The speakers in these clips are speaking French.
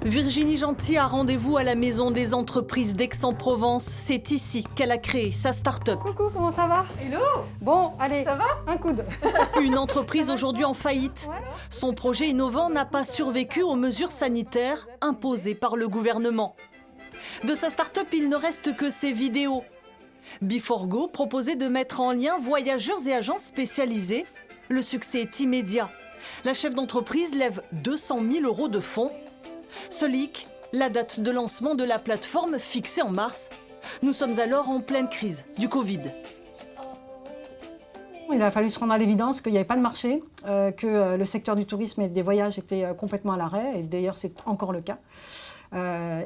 Virginie Gentil a rendez-vous à la Maison des entreprises d'Aix-en-Provence. C'est ici qu'elle a créé sa start-up. Coucou, comment ça va? Hello. Bon, allez, Ça va? un coude. Une entreprise aujourd'hui en faillite. Son projet innovant n'a pas survécu aux mesures sanitaires imposées par le gouvernement. De sa start-up, il ne reste que ses vidéos. Before-Go proposait de mettre en lien voyageurs et agents spécialisés. Le succès est immédiat. La chef d'entreprise lève 200 000 € de fonds. Seul hic, la date de lancement de la plateforme fixée en mars. Nous sommes alors en pleine crise du Covid. Il a fallu se rendre à l'évidence qu'il n'y avait pas de marché, que le secteur du tourisme et des voyages était complètement à l'arrêt, et d'ailleurs c'est encore le cas.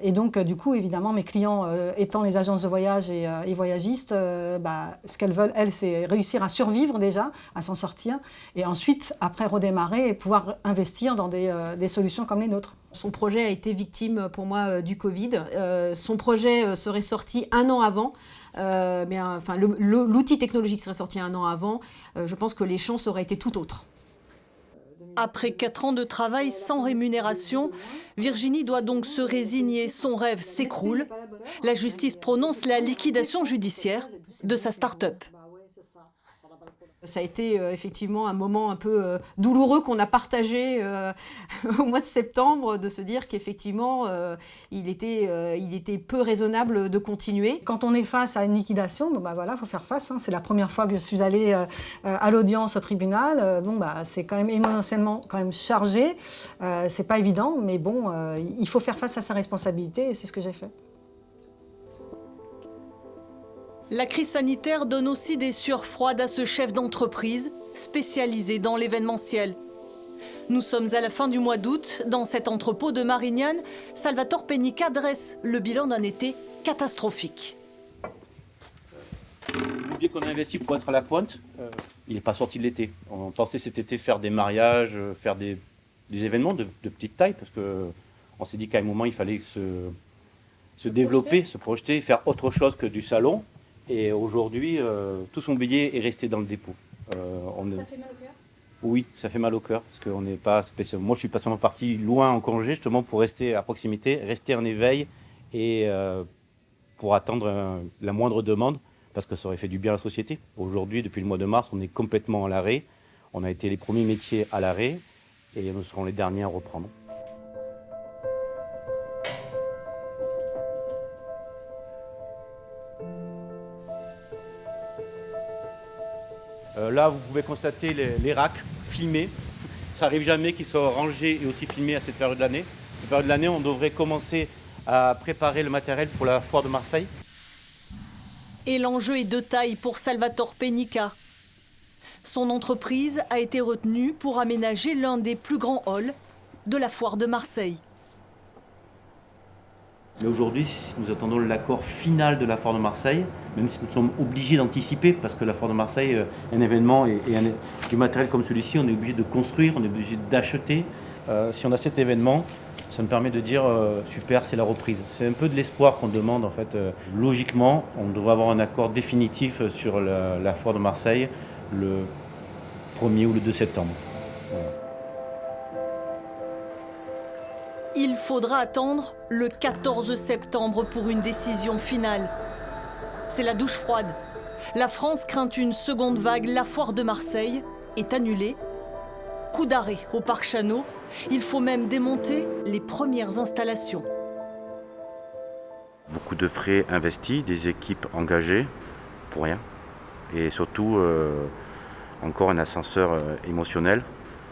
Et donc du coup, évidemment, mes clients étant les agences de voyage et voyagistes, ce qu'elles veulent, elles, c'est réussir à survivre déjà, à s'en sortir, et ensuite, après redémarrer et pouvoir investir dans des solutions comme les nôtres. Son projet a été victime pour moi du Covid. Son projet serait sorti un an avant. L'outil technologique serait sorti un an avant. Je pense que les chances auraient été tout autres. Après 4 ans de travail sans rémunération, Virginie doit donc se résigner. Son rêve s'écroule. La justice prononce la liquidation judiciaire de sa start-up. Ça a été effectivement un moment un peu douloureux qu'on a partagé au mois de septembre, de se dire qu'effectivement, il était peu raisonnable de continuer. Quand on est face à une liquidation, faut faire face. C'est la première fois que je suis allée à l'audience au tribunal. C'est quand même émotionnellement chargé. C'est pas évident, mais il faut faire face à sa responsabilité et c'est ce que j'ai fait. La crise sanitaire donne aussi des sueurs froides à ce chef d'entreprise spécialisé dans l'événementiel. Nous sommes à la fin du mois d'août. Dans cet entrepôt de Marignane, Salvatore Penica dresse le bilan d'un été catastrophique. L'oublier qu'on a investi pour être à la pointe, il n'est pas sorti de l'été. On pensait cet été faire des mariages, faire des événements de petite taille, parce qu'on s'est dit qu'à un moment, il fallait se développer, se projeter, faire autre chose que du salon. Et aujourd'hui, tout son billet est resté dans le dépôt. Ça fait mal au cœur? Oui, ça fait mal au cœur, parce qu'on n'est pas spécialement... Moi, je suis pas seulement parti loin en congé, justement pour rester à proximité, rester en éveil, et pour attendre la moindre demande, parce que ça aurait fait du bien à la société. Aujourd'hui, depuis le mois de mars, on est complètement à l'arrêt. On a été les premiers métiers à l'arrêt, et nous serons les derniers à reprendre. Là, vous pouvez constater les racks filmés. Ça n'arrive jamais qu'ils soient rangés et aussi filmés à cette période de l'année. Cette période de l'année, on devrait commencer à préparer le matériel pour la foire de Marseille. Et l'enjeu est de taille pour Salvatore Penica. Son entreprise a été retenue pour aménager l'un des plus grands halls de la foire de Marseille. Mais aujourd'hui, nous attendons l'accord final de la foire de Marseille, même si nous sommes obligés d'anticiper, parce que la foire de Marseille, un événement et du matériel comme celui-ci, on est obligé de construire, on est obligé d'acheter. Si on a cet événement, ça me permet de dire super, c'est la reprise. C'est un peu de l'espoir qu'on demande en fait. Logiquement, on devrait avoir un accord définitif sur la foire de Marseille le 1er ou le 2 septembre. Voilà. Il faudra attendre le 14 septembre pour une décision finale. C'est la douche froide. La France craint une seconde vague. La foire de Marseille est annulée. Coup d'arrêt au parc Chano. Il faut même démonter les premières installations. Beaucoup de frais investis, des équipes engagées pour rien. Et surtout, encore un ascenseur émotionnel.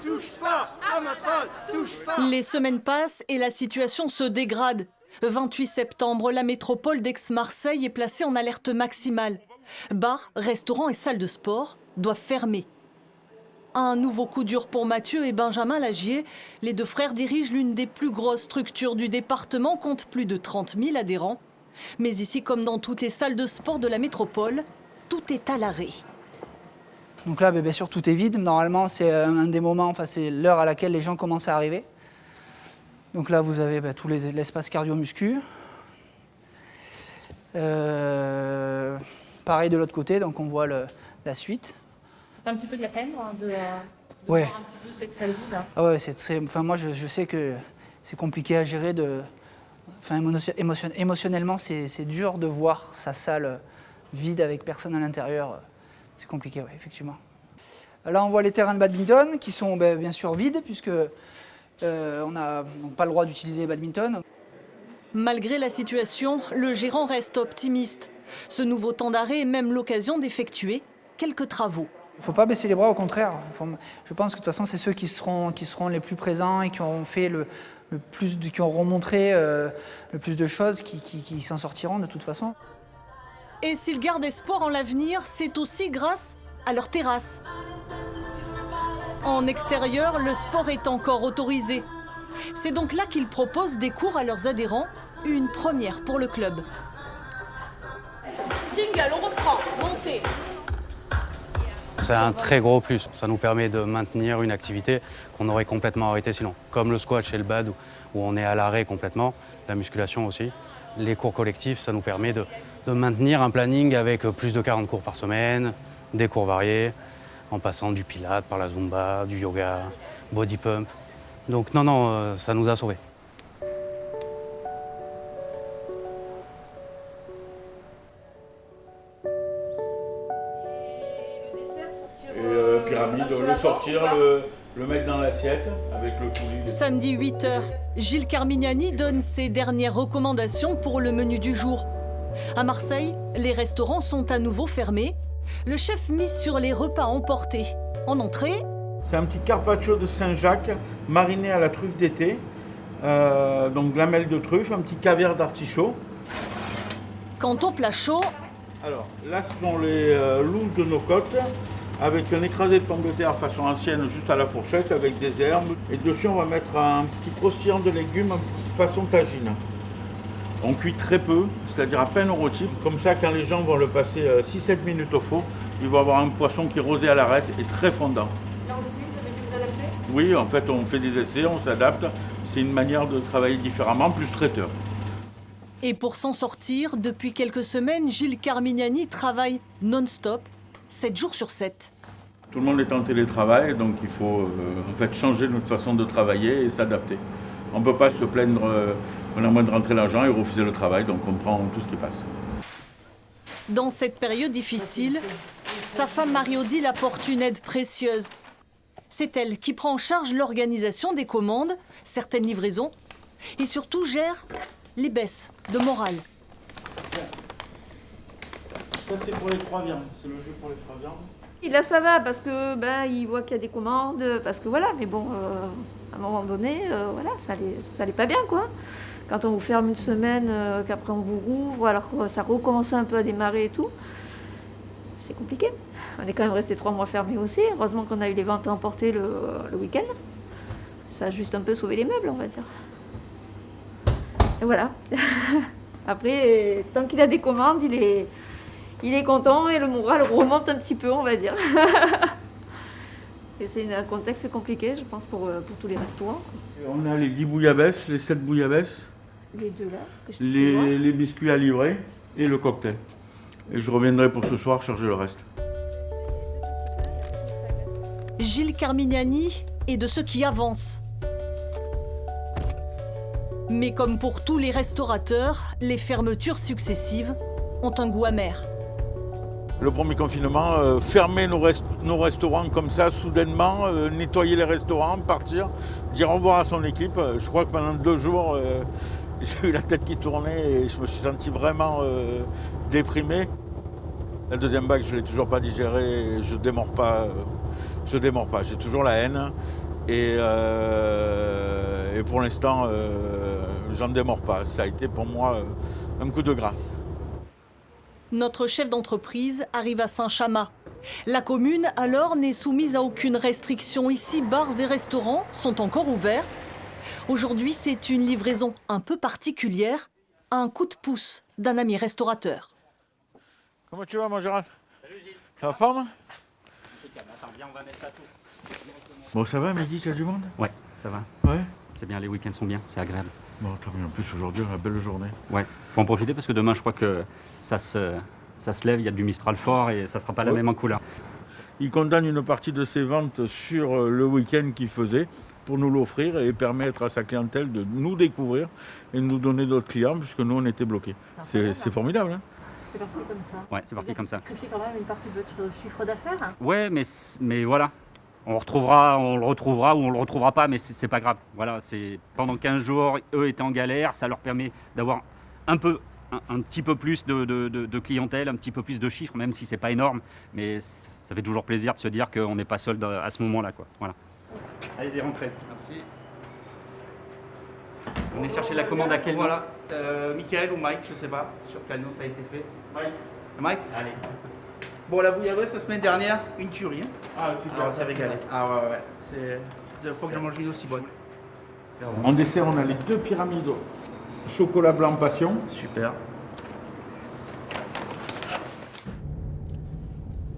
Touche pas à ma salle, touche pas. Les semaines passent et la situation se dégrade. 28 septembre, la métropole d'Aix-Marseille est placée en alerte maximale. Bars, restaurants et salles de sport doivent fermer. Un nouveau coup dur pour Mathieu et Benjamin Lagier. Les deux frères dirigent l'une des plus grosses structures du département, compte plus de 30 000 adhérents. Mais ici, comme dans toutes les salles de sport de la métropole, tout est à l'arrêt. Donc là, bien sûr, tout est vide. Normalement, c'est un des moments, c'est l'heure à laquelle les gens commencent à arriver. Donc là, vous avez tout l'espace cardio-muscu. Pareil de l'autre côté, donc on voit la suite. T'as un petit peu de la peine de ouais. voir un petit peu cette salle vide. Ah ouais, c'est très... moi, je sais que c'est compliqué à gérer. Émotionnellement, c'est dur de voir sa salle vide avec personne à l'intérieur. C'est compliqué, ouais, effectivement. Là, on voit les terrains de badminton qui sont bien sûr vides puisque on n'a pas le droit d'utiliser les badminton. Malgré la situation, le gérant reste optimiste. Ce nouveau temps d'arrêt est même l'occasion d'effectuer quelques travaux. Il ne faut pas baisser les bras, au contraire. Je pense que de toute façon, c'est ceux qui seront les plus présents et qui auront fait qui auront montré le plus de choses qui s'en sortiront de toute façon. Et s'ils gardent espoir en l'avenir, c'est aussi grâce à leur terrasse. En extérieur, le sport est encore autorisé. C'est donc là qu'ils proposent des cours à leurs adhérents, une première pour le club. Single, on reprend, montez. C'est un très gros plus. Ça nous permet de maintenir une activité qu'on aurait complètement arrêtée sinon. Comme le squash et le bad, où on est à l'arrêt complètement, la musculation aussi. Les cours collectifs, ça nous permet de maintenir un planning avec plus de 40 cours par semaine, des cours variés, en passant du pilate par la zumba, du yoga, body pump. Donc non, ça nous a sauvés. Pyramide, le sortir, le mettre dans l'assiette avec le coulis. Samedi 8h, Gilles Carmignani donne ses dernières recommandations pour le menu du jour. À Marseille, les restaurants sont à nouveau fermés. Le chef mise sur les repas emportés. En entrée, c'est un petit carpaccio de Saint-Jacques mariné à la truffe d'été. Donc lamelle de truffe, un petit caviar d'artichaut. Quant au plat chaud, alors là ce sont les loups de nos côtes avec un écrasé de pommes de terre façon ancienne juste à la fourchette avec des herbes. Et dessus on va mettre un petit croustillant de légumes façon tagine. On cuit très peu, c'est-à-dire à peine rôti. Comme ça, quand les gens vont le passer 6-7 minutes au four, ils vont avoir un poisson qui est rosé à l'arête et très fondant. Là aussi, vous avez dû vous adapter? Oui, en fait, on fait des essais, on s'adapte. C'est une manière de travailler différemment, plus traiteur. Et pour s'en sortir, depuis quelques semaines, Gilles Carmignani travaille non-stop, 7 jours sur 7. Tout le monde est en télétravail, donc il faut en fait changer notre façon de travailler et s'adapter. On ne peut pas se plaindre on a moins de rentrer l'argent et refuser le travail, donc on prend tout ce qui passe. Dans cette période difficile, sa femme Marie-Odile apporte une aide précieuse. C'est elle qui prend en charge l'organisation des commandes, certaines livraisons, et surtout gère les baisses de morale. Ça c'est pour les 3 viandes, c'est le jeu pour les 3 viandes. Et là ça va parce que il voit qu'il y a des commandes, parce que voilà, mais bon, à un moment donné, voilà, ça allait pas bien quoi. Quand on vous ferme une semaine, qu'après on vous rouvre, alors que ça recommence un peu à démarrer et tout, c'est compliqué. On est quand même resté 3 mois fermés aussi. Heureusement qu'on a eu les ventes à emporter le week-end. Ça a juste un peu sauvé les meubles, on va dire. Et voilà. Après, tant qu'il a des commandes, il est content et le moral remonte un petit peu, on va dire. Et c'est un contexte compliqué, je pense, pour tous les restaurants. On a les 10 bouillabaisse, les 7 bouillabaisse, les 2 là, que je les biscuits à livrer et le cocktail. Et je reviendrai pour ce soir charger le reste. Gilles Carmignani est de ceux qui avancent. Mais comme pour tous les restaurateurs, les fermetures successives ont un goût amer. Le premier confinement, fermer nos restaurants comme ça, soudainement, nettoyer les restaurants, partir, dire au revoir à son équipe. Je crois que pendant 2 jours, j'ai eu la tête qui tournait et je me suis senti vraiment déprimé. La deuxième vague, je ne l'ai toujours pas digérée, je ne démords pas. J'ai toujours la haine et pour l'instant, j'en démords pas. Ça a été pour moi un coup de grâce. Notre chef d'entreprise arrive à Saint-Chamas. La commune, alors, n'est soumise à aucune restriction. Ici, bars et restaurants sont encore ouverts. Aujourd'hui, c'est une livraison un peu particulière, un coup de pouce d'un ami restaurateur. Comment tu vas, mon Gérald? Salut Gilles. Ça va forme? Attends, viens, on va mettre ça tout. Bon, ça va, Mehdi, tu as du monde? Ouais, ça va. Ouais. C'est bien, les week-ends sont bien, c'est agréable. Bon, très bien. En plus, aujourd'hui, on a une belle journée. Ouais, faut en profiter parce que demain, je crois que ça se lève, il y a du Mistral fort et ça sera pas la même en couleur. Il condamne une partie de ses ventes sur le week-end qu'il faisait pour nous l'offrir et permettre à sa clientèle de nous découvrir et de nous donner d'autres clients, puisque nous, on était bloqués. C'est formidable. Hein. C'est parti comme ça. Ouais, c'est parti comme ça. Vous sacrifiez quand même une partie de votre chiffre d'affaires. Ouais, mais voilà. On le retrouvera ou on le retrouvera pas, mais c'est pas grave. Voilà, c'est pendant 15 jours, eux étaient en galère, ça leur permet d'avoir un petit peu plus de clientèle, un petit peu plus de chiffres, même si c'est pas énorme, mais ça fait toujours plaisir de se dire qu'on n'est pas seul à ce moment-là, quoi. Voilà. Allez-y, rentrez. Merci. On est chercher la commande à quel nom? Voilà, Michael ou Mike, je sais pas sur quel nom ça a été fait. Mike. Allez. Bon, la bouillabaisse la semaine dernière, une tuerie. Hein. Ah, super, c'est régalé. Ah ouais. Il faut que je mange une aussi bonne. En dessert, on a les 2 pyramides chocolat blanc passion. Super.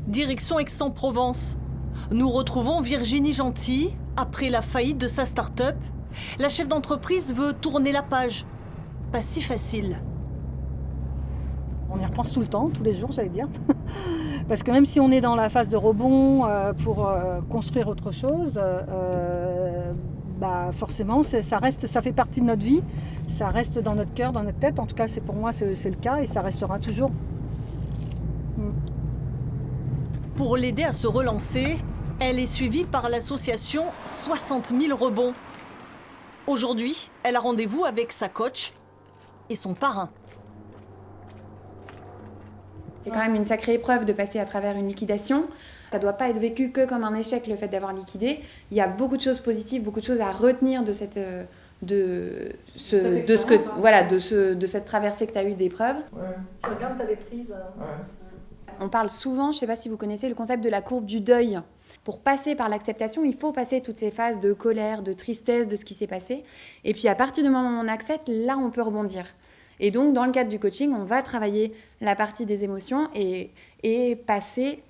Direction Aix-en-Provence. Nous retrouvons Virginie Gentil. Après la faillite de sa start-up, la chef d'entreprise veut tourner la page. Pas si facile. On y repense tout le temps, tous les jours, j'allais dire. Parce que même si on est dans la phase de rebond pour construire autre chose, forcément, ça fait partie de notre vie, ça reste dans notre cœur, dans notre tête. En tout cas, pour moi, c'est le cas et ça restera toujours. Pour l'aider à se relancer, elle est suivie par l'association 60 000 rebonds. Aujourd'hui, elle a rendez-vous avec sa coach et son parrain. C'est quand même une sacrée épreuve de passer à travers une liquidation. Ça ne doit pas être vécu que comme un échec, le fait d'avoir liquidé. Il y a beaucoup de choses positives, beaucoup de choses à retenir de cette traversée que tu as eue d'épreuves. Ouais. Tu regardes, tu as des prises. On parle souvent, je ne sais pas si vous connaissez, le concept de la courbe du deuil. Pour passer par l'acceptation, il faut passer toutes ces phases de colère, de tristesse, de ce qui s'est passé. Et puis à partir du moment où on accepte, là on peut rebondir. Et donc, dans le cadre du coaching, on va travailler la partie des émotions et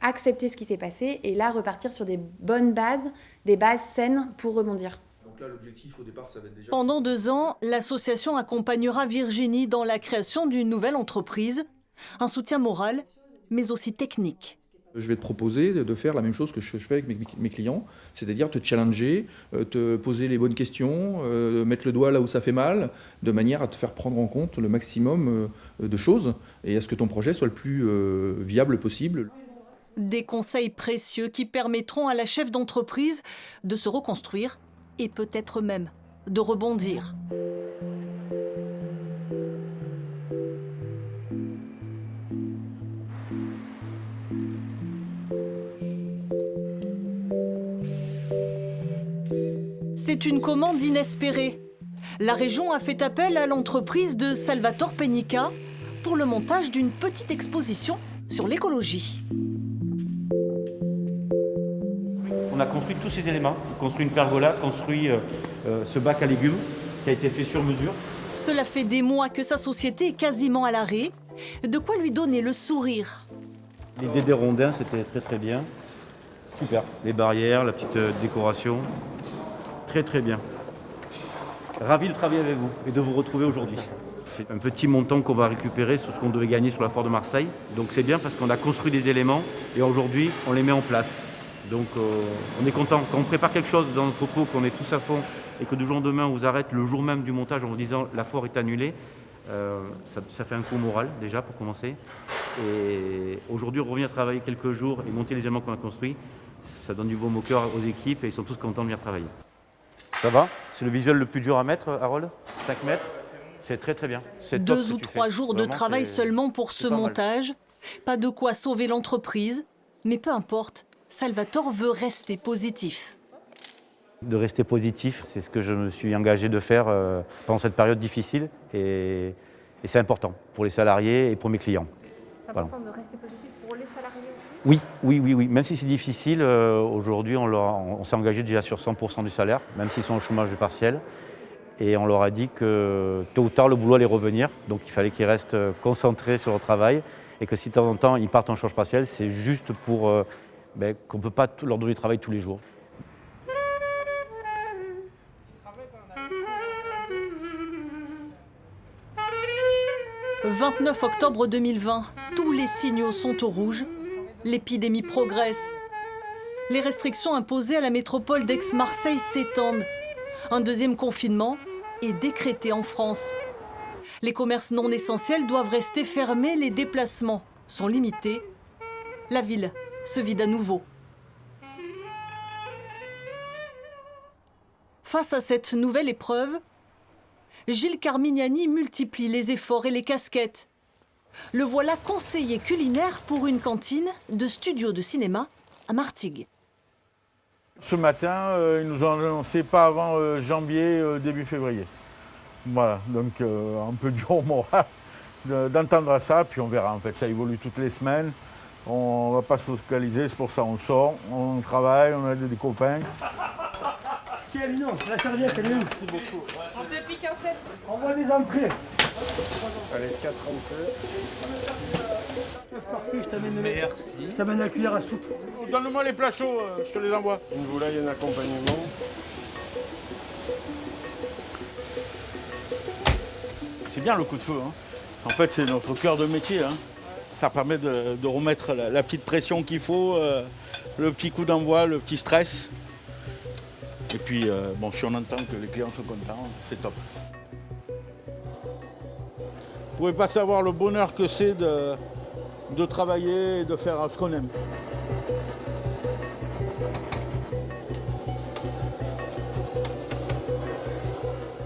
accepter ce qui s'est passé et là repartir sur des bonnes bases, des bases saines pour rebondir. Donc là, l'objectif au départ, ça va être déjà... Pendant 2 ans, l'association accompagnera Virginie dans la création d'une nouvelle entreprise, un soutien moral, mais aussi technique. Je vais te proposer de faire la même chose que je fais avec mes clients, c'est-à-dire te challenger, te poser les bonnes questions, mettre le doigt là où ça fait mal, de manière à te faire prendre en compte le maximum de choses et à ce que ton projet soit le plus viable possible. Des conseils précieux qui permettront à la chef d'entreprise de se reconstruire et peut-être même de rebondir. C'est une commande inespérée. La région a fait appel à l'entreprise de Salvatore Penica pour le montage d'une petite exposition sur l'écologie. On a construit tous ces éléments. On a construit une pergola, construit ce bac à légumes qui a été fait sur mesure. Cela fait des mois que sa société est quasiment à l'arrêt. De quoi lui donner le sourire. L'idée des rondins, c'était très très bien. Super. Les barrières, la petite décoration. Très très bien. Ravi de travailler avec vous et de vous retrouver aujourd'hui. C'est un petit montant qu'on va récupérer sur ce qu'on devait gagner sur la foire de Marseille. Donc c'est bien parce qu'on a construit des éléments et aujourd'hui on les met en place. Donc on est content. Quand on prépare quelque chose dans notre pot, qu'on est tous à fond et que du jour au lendemain on vous arrête le jour même du montage en vous disant la foire est annulée, ça fait un coup moral déjà pour commencer. Et aujourd'hui revenir travailler quelques jours et monter les éléments qu'on a construits, ça donne du baume au cœur aux équipes et ils sont tous contents de venir travailler. Ça va? C'est le visuel le plus dur à mettre, Harold? 5 mètres? C'est très très bien. 2 ou 3 jours de travail seulement pour ce montage. Pas de quoi sauver l'entreprise, mais peu importe, Salvatore veut rester positif. De rester positif, c'est ce que je me suis engagé de faire pendant cette période difficile et c'est important pour les salariés et pour mes clients. C'est important de rester positif pour les salariés aussi? Oui. Même si c'est difficile, aujourd'hui on s'est engagé déjà sur 100% du salaire, même s'ils sont au chômage partiel. Et on leur a dit que tôt ou tard le boulot allait revenir, donc il fallait qu'ils restent concentrés sur leur travail et que si de temps en temps ils partent en chômage partiel, c'est juste pour qu'on ne peut pas leur donner du travail tous les jours. Le 29 octobre 2020, tous les signaux sont au rouge. L'épidémie progresse. Les restrictions imposées à la métropole d'Aix-Marseille s'étendent Un deuxième confinement est décrété en France. Les commerces non essentiels doivent rester fermés, les déplacements sont limités. La ville se vide à nouveau. Face à cette nouvelle épreuve, Gilles Carmignani multiplie les efforts et les casquettes. Le voilà conseiller culinaire pour une cantine de studio de cinéma à Martigues. Ce matin, ils nous ont annoncé pas avant janvier, début février. Voilà, donc un peu dur au moral d'entendre ça, puis on verra. En fait, ça évolue toutes les semaines. On ne va pas se focaliser, c'est pour ça qu'on sort, on travaille, on a des copains. Tiens, Lino, la serviette, elle est où? Merci beaucoup. On te pique un 7. Envoie les entrées. Allez, 4 entrées. Parfait, je t'amène Merci. Je t'amène la cuillère à soupe. Donne-moi les plats chauds, je te les envoie. Une volaille et un accompagnement. C'est bien le coup de feu. Hein. En fait, c'est notre cœur de métier. Hein. Ça permet de remettre la petite pression qu'il faut, le petit coup d'envoi, le petit stress. Et puis, bon, si on entend que les clients sont contents, c'est top. Vous ne pouvez pas savoir le bonheur que c'est de travailler et de faire ce qu'on aime.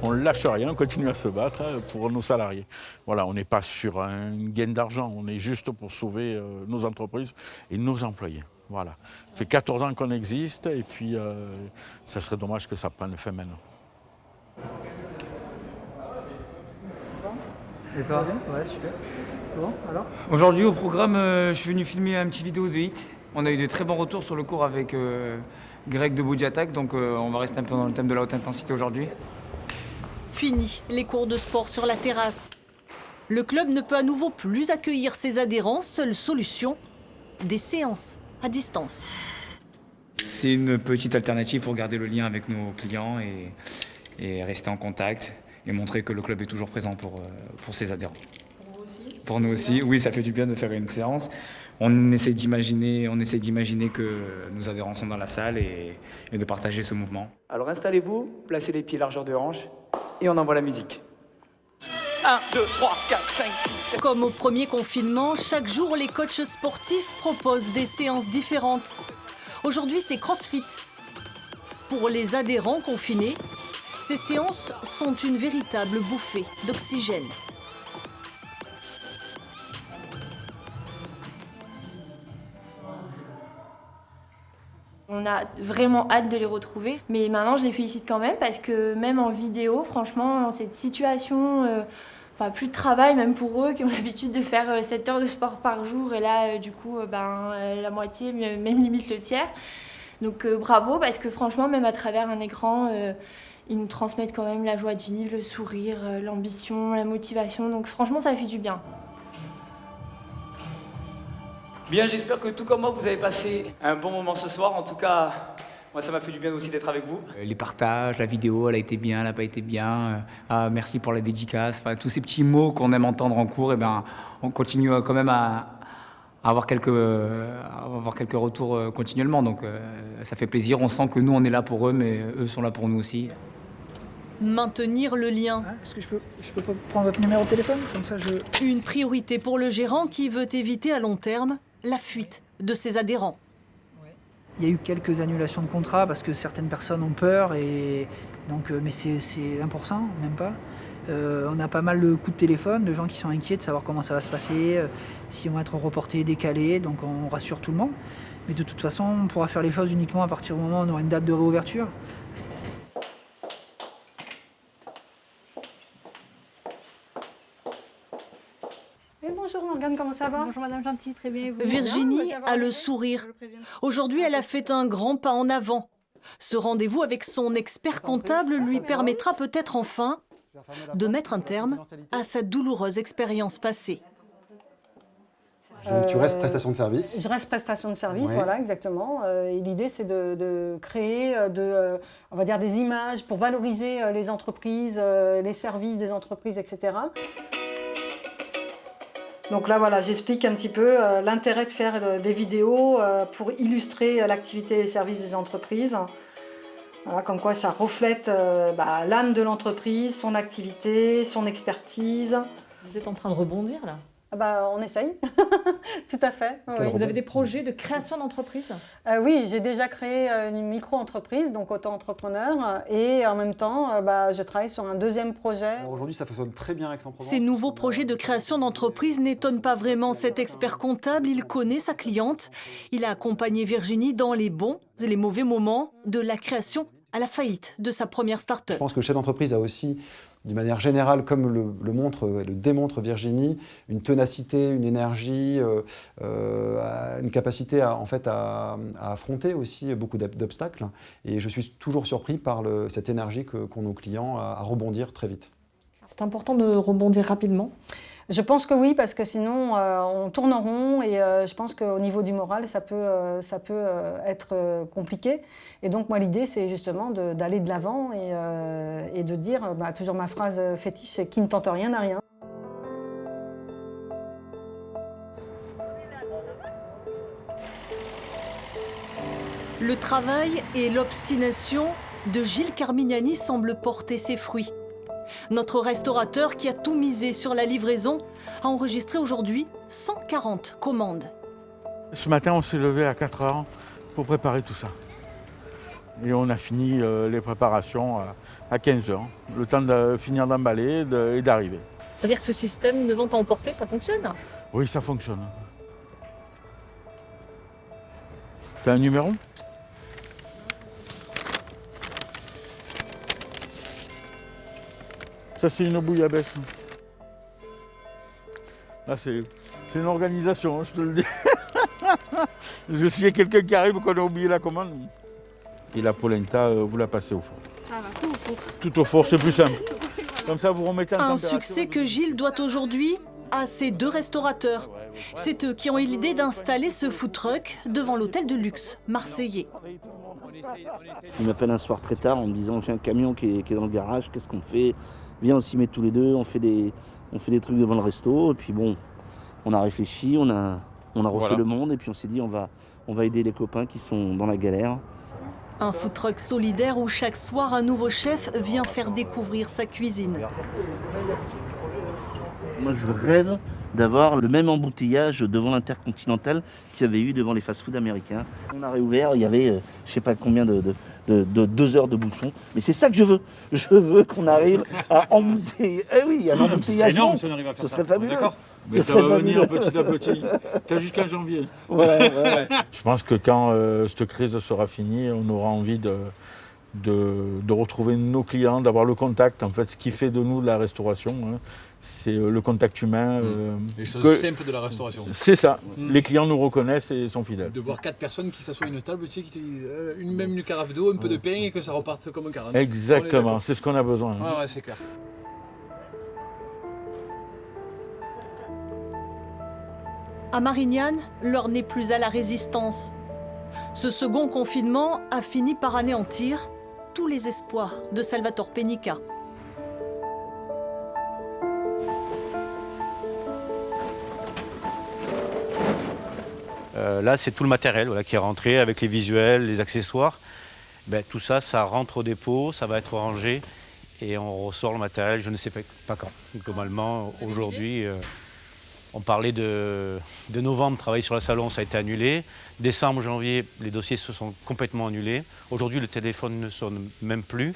On ne lâche rien, on continue à se battre pour nos salariés. Voilà, on n'est pas sur un gain d'argent, on est juste pour sauver nos entreprises et nos employés. Voilà. Ça fait 14 ans qu'on existe et puis ça serait dommage que ça prenne fin maintenant. Et toi? Ouais, super. Bon, alors? Aujourd'hui au programme, je suis venu filmer un petit vidéo de HIT. On a eu de très bons retours sur le cours avec Greg de Body Attack, donc on va rester un peu dans le thème de la haute intensité aujourd'hui. Fini les cours de sport sur la terrasse. Le club ne peut à nouveau plus accueillir ses adhérents. Seule solution, des séances à distance. C'est une petite alternative pour garder le lien avec nos clients et rester en contact et montrer que le club est toujours présent pour ses adhérents. Pour vous aussi? Pour nous aussi, oui, ça fait du bien de faire une séance. On essaie d'imaginer que nos adhérents sont dans la salle et de partager ce mouvement. Alors installez-vous, placez les pieds largeur de hanche et on envoie la musique. 1, 2, 3, 4, 5, 6, 7. Comme au premier confinement, chaque jour, les coachs sportifs proposent des séances différentes. Aujourd'hui, c'est CrossFit. Pour les adhérents confinés, ces séances sont une véritable bouffée d'oxygène. On a vraiment hâte de les retrouver, mais maintenant je les félicite quand même parce que même en vidéo, franchement, dans cette situation, plus de travail même pour eux qui ont l'habitude de faire 7 heures de sport par jour et là du coup la moitié, même limite le tiers. Donc bravo parce que franchement même à travers un écran, ils nous transmettent quand même la joie de vivre, le sourire, l'ambition, la motivation, donc franchement ça fait du bien. Bien, j'espère que tout comme moi, vous avez passé un bon moment ce soir. En tout cas, moi, ça m'a fait du bien aussi d'être avec vous. Les partages, la vidéo, elle a été bien, elle n'a pas été bien. Merci pour la dédicace. Enfin, tous ces petits mots qu'on aime entendre en cours, on continue quand même à avoir quelques retours continuellement. Donc, ça fait plaisir. On sent que nous, on est là pour eux, mais eux sont là pour nous aussi. Maintenir le lien. Est-ce que je peux pas prendre votre numéro de téléphone? Comme ça, Une priorité pour le gérant qui veut éviter à long terme la fuite de ses adhérents. Il y a eu quelques annulations de contrats parce que certaines personnes ont peur, et donc, mais c'est 1%, même pas. On a pas mal de coups de téléphone, de gens qui sont inquiets de savoir comment ça va se passer, si on va être reporté, décalé, donc on rassure tout le monde. Mais de toute façon, on pourra faire les choses uniquement à partir du moment où on aura une date de réouverture. Bonjour Morgane, comment ça va? Bonjour Madame Gentil, très bien. Virginie a le sourire. Aujourd'hui, elle a fait un grand pas en avant. Ce rendez-vous avec son expert comptable lui permettra peut-être enfin de mettre un terme à sa douloureuse expérience passée. Donc tu restes prestation de service? Je reste prestation de service, Ouais. voilà, exactement. Et l'idée, c'est de créer on va dire des images pour valoriser les entreprises, les services des entreprises, etc. Donc là, voilà, j'explique un petit peu l'intérêt de faire des vidéos pour illustrer l'activité et les services des entreprises. Voilà, comme quoi ça reflète l'âme de l'entreprise, son activité, son expertise. Vous êtes en train de rebondir là? On essaye, tout à fait. Oui. Vous avez des projets de création d'entreprise? Oui, j'ai déjà créé une micro-entreprise, donc auto-entrepreneur, et en même temps, je travaille sur un deuxième projet. Alors aujourd'hui, ça fonctionne très bien avec Aix-en-Provence. Ces nouveaux projets de création d'entreprise n'étonnent pas vraiment cet expert comptable. Il connaît sa cliente. Il a accompagné Virginie dans les bons et les mauvais moments, de la création à la faillite de sa première start-up. Je pense que le chef d'entreprise a aussi, d'une manière générale, comme le démontre Virginie, une ténacité, une énergie, une capacité à affronter aussi beaucoup d'obstacles. Et je suis toujours surpris par cette énergie qu'ont nos clients à rebondir très vite. C'est important de rebondir rapidement? Je pense que oui, parce que sinon on tourne en rond et je pense qu'au niveau du moral, ça peut être compliqué. Et donc moi l'idée c'est justement d'aller de l'avant et de dire, toujours ma phrase fétiche, c'est qui ne tente rien n'a rien. Le travail et l'obstination de Gilles Carmignani semblent porter ses fruits. Notre restaurateur, qui a tout misé sur la livraison, a enregistré aujourd'hui 140 commandes. Ce matin, on s'est levé à 4 heures pour préparer tout ça. Et on a fini les préparations à 15 heures. Le temps de finir d'emballer et d'arriver. C'est-à-dire que ce système de vente à emporter, ça fonctionne? Oui, ça fonctionne. T'as un numéro ? Ça, c'est une bouillabaisse. Là, c'est une organisation, je te le dis. Parce que s'il y a quelqu'un qui arrive et qu'on a oublié la commande, et la polenta, vous la passez au four. Ça va, tout au four. Tout au four, c'est plus simple. Comme ça, vous remettez en température. Un succès que Gilles doit aujourd'hui à ses 2 restaurateurs. C'est eux qui ont eu l'idée d'installer ce food truck devant l'hôtel de luxe marseillais. Il m'appelle un soir très tard en me disant j'ai un camion qui est dans le garage, qu'est-ce qu'on fait? Viens, on s'y met tous les deux, on fait des trucs devant le resto. Et puis bon, on a réfléchi, on a refait le monde et puis on s'est dit on va aider les copains qui sont dans la galère. Un food truck solidaire où chaque soir un nouveau chef vient faire découvrir sa cuisine. Moi je rêve d'avoir le même embouteillage devant l'Intercontinental qu'il y avait eu devant les fast-food américains. On a réouvert, il y avait je sais pas combien de 2 heures de bouchon. Mais c'est ça que je veux. Je veux qu'on arrive à embouteiller. Eh oui, un embouteillage. énorme si on arrive à faire ça. Ce serait fabuleux. D'accord. Mais ça va venir petit à petit. T'as jusqu'à janvier. Ouais. Je pense que quand cette crise sera finie, on aura envie de retrouver nos clients, d'avoir le contact. En fait, ce qui fait de nous de la restauration, c'est le contact humain. Les choses simples de la restauration. C'est ça. Les clients nous reconnaissent et sont fidèles. De voir 4 personnes qui s'assoient à une table, tu sais, même une carafe d'eau, un peu de pain et que ça reparte comme un 40. Exactement, c'est ce qu'on a besoin. Ouais, c'est clair. À Marignane, l'heure n'est plus à la résistance. Ce second confinement a fini par anéantir tous les espoirs de Salvatore Penica. Là, c'est tout le matériel qui est rentré avec les visuels, les accessoires. Tout ça, ça rentre au dépôt, ça va être rangé et on ressort le matériel, je ne sais pas quand. Globalement, aujourd'hui, on parlait de novembre, travailler sur le salon, ça a été annulé. Décembre, janvier, les dossiers se sont complètement annulés. Aujourd'hui, le téléphone ne sonne même plus.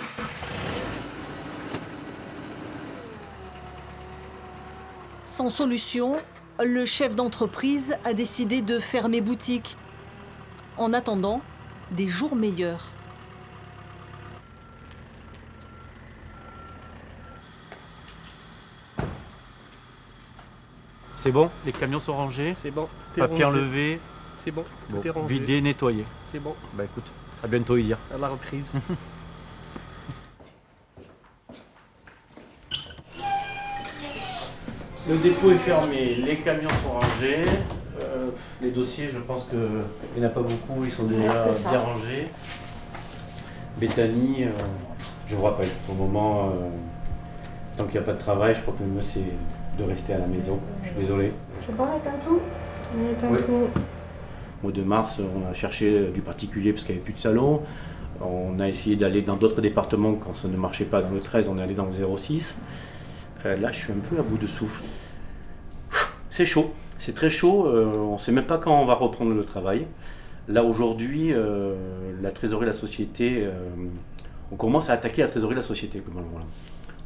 Sans solution, le chef d'entreprise a décidé de fermer boutique. En attendant, des jours meilleurs. C'est bon? Les camions sont rangés? C'est bon. Papier enlevé? C'est bon. Bon, Tout est rangé. vidé, nettoyé. C'est bon. Bah écoute, à bientôt Idir. À la reprise. Le dépôt est fermé, les camions sont rangés. Les dossiers, je pense qu'il n'y en a pas beaucoup, ils sont déjà bien rangés. Béthanie, je vous rappelle, au moment, tant qu'il n'y a pas de travail, je crois que le mieux c'est de rester à la maison. Je suis désolé. Je prends les pintou. Au mois de mars, on a cherché du particulier parce qu'il n'y avait plus de salon. On a essayé d'aller dans d'autres départements quand ça ne marchait pas dans le 13, on est allé dans le 06. Là, je suis un peu à bout de souffle. C'est chaud, c'est très chaud, on ne sait même pas quand on va reprendre le travail. Là, aujourd'hui, la trésorerie de la société, on commence à attaquer la trésorerie de la société. Voilà.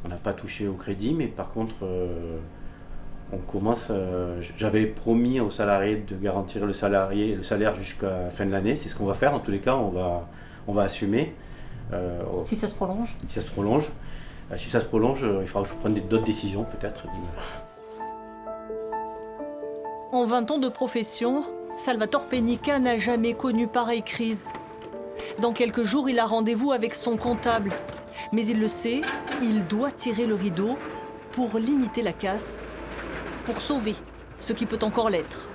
On n'a pas touché au crédit, mais par contre, on commence. J'avais promis aux salariés de garantir le salaire jusqu'à la fin de l'année. C'est ce qu'on va faire. En tous les cas, on va assumer. Si ça se prolonge. Si ça se prolonge. Si ça se prolonge, il faudra que je prenne d'autres décisions, peut-être. En 20 ans de profession, Salvatore Penica n'a jamais connu pareille crise. Dans quelques jours, il a rendez-vous avec son comptable. Mais il le sait, il doit tirer le rideau pour limiter la casse, pour sauver ce qui peut encore l'être.